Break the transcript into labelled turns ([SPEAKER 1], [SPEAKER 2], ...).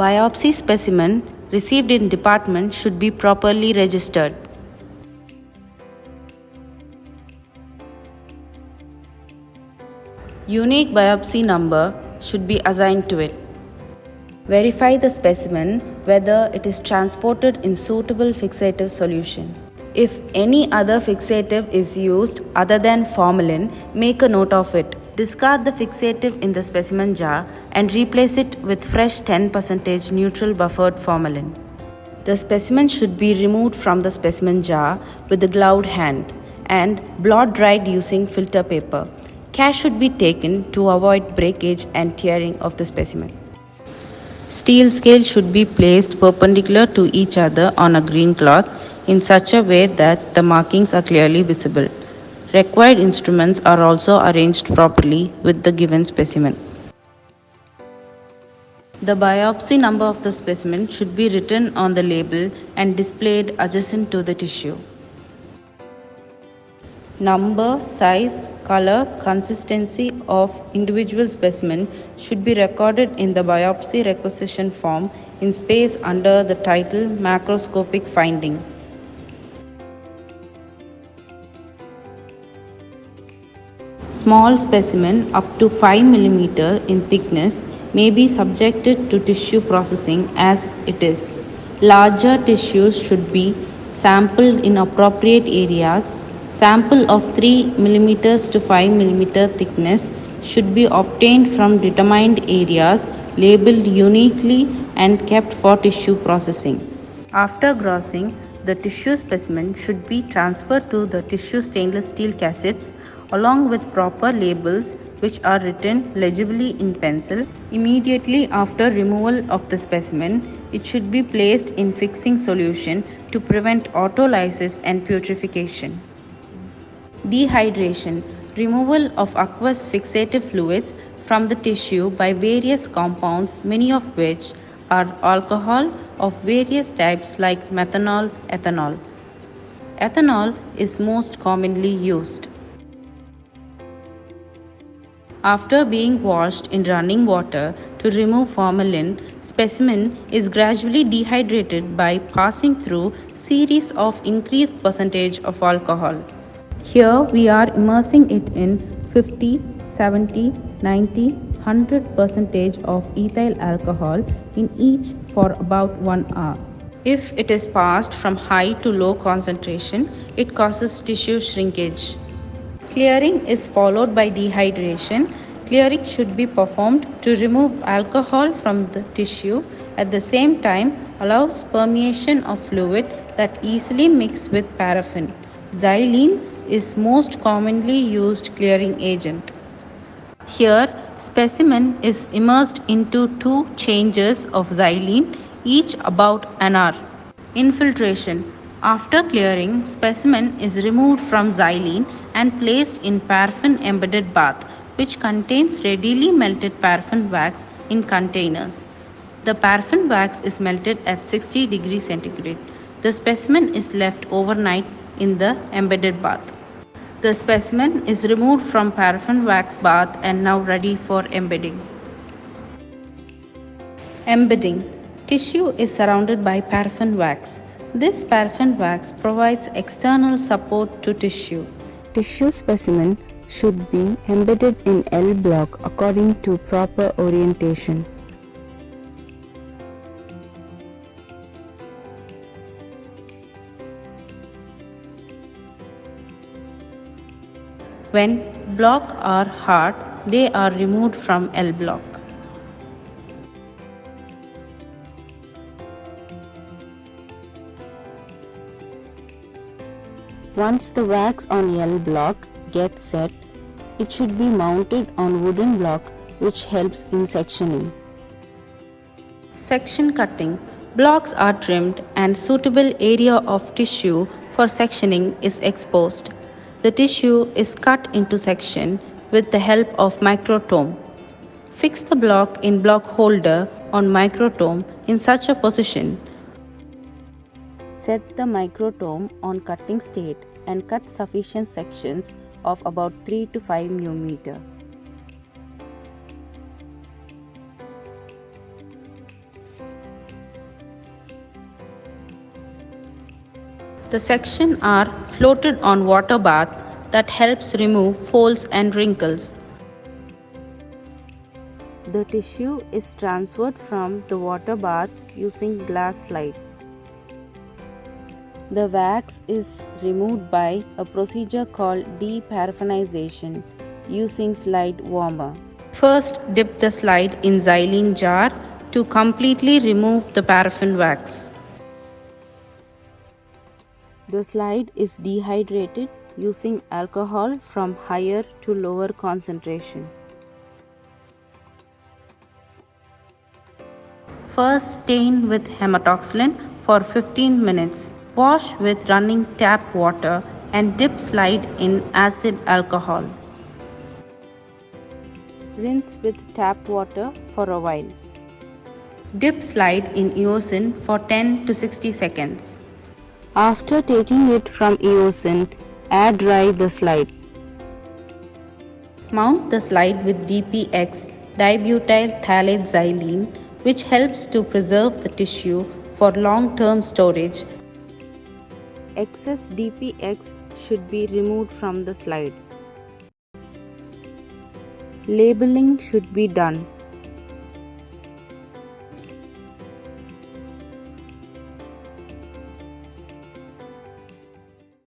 [SPEAKER 1] Biopsy specimen received in department should be properly registered. Unique biopsy number should be assigned to it. Verify the specimen whether it is transported in suitable fixative solution. If any other fixative is used other than formalin, make a note of it. Discard the fixative in the specimen jar and replace it with fresh 10% neutral buffered formalin. The specimen should be removed from the specimen jar with a gloved hand and blot dried using filter paper. Care should be taken to avoid breakage and tearing of the specimen. Steel scale should be placed perpendicular to each other on a green cloth in such a way that the markings are clearly visible. Required instruments are also arranged properly with the given specimen. The biopsy number of the specimen should be written on the label and displayed adjacent to the tissue. Number, size, color, consistency of individual specimen should be recorded in the biopsy requisition form in space under the title Macroscopic Finding. Small specimen up to 5 mm in thickness may be subjected to tissue processing as it is. Larger tissues should be sampled in appropriate areas. Sample of 3 mm to 5 mm thickness should be obtained from determined areas labeled uniquely and kept for tissue processing. After grossing, the tissue specimen should be transferred to the tissue stainless steel cassettes along with proper labels which are written legibly in pencil. Immediately after removal of the specimen, it should be placed in fixing solution to prevent autolysis and putrefaction. Dehydration, removal of aqueous fixative fluids from the tissue by various compounds, many of which are alcohol of various types like methanol, ethanol. Ethanol is most commonly used. After being washed in running water to remove formalin, specimen is gradually dehydrated by passing through series of increased percentage of alcohol. Here we are immersing it in 50, 70, 90, 100% of ethyl alcohol in each for about 1 hour. If it is passed from high to low concentration, it causes tissue shrinkage. Clearing is followed by dehydration. Clearing should be performed to remove alcohol from the tissue. At the same time, allows permeation of fluid that easily mix with paraffin. Xylene is most commonly used clearing agent. Here, specimen is immersed into 2 changes of xylene, each about an hour. Infiltration. After clearing, specimen is removed from xylene and placed in paraffin embedded bath, which contains readily melted paraffin wax in containers. The paraffin wax is melted at 60 degrees centigrade. The specimen is left overnight in the embedded bath. The specimen is removed from paraffin wax bath and now ready for embedding. Embedding. Tissue is surrounded by paraffin wax. This paraffin wax provides external support to tissue. Tissue specimen should be embedded in L block according to proper orientation. When block are hard, they are removed from L block. Once the wax on L block gets set, it should be mounted on wooden block, which helps in sectioning. Section cutting. Blocks are trimmed and suitable area of tissue for sectioning is exposed. The tissue is cut into section with the help of microtome. Fix the block in block holder on microtome in such a position. Set the microtome on cutting state and cut sufficient sections of about 3 to 5 mm. The section are floated on water bath that helps remove folds and wrinkles. The tissue is transferred from the water bath using glass slide. The wax is removed by a procedure called deparaffinization using slide warmer. First, dip the slide in xylene jar to completely remove the paraffin wax. The slide is dehydrated using alcohol from higher to lower concentration. First, stain with hematoxylin for 15 minutes. Wash with running tap water and dip slide in acid alcohol. Rinse with tap water for a while. Dip slide in eosin for 10 to 60 seconds. After taking it from eosin, air dry the slide. Mount the slide with DPX dibutyl phthalate xylene, which helps to preserve the tissue for long-term storage. Excess DPX should be removed from the slide. Labeling should be done.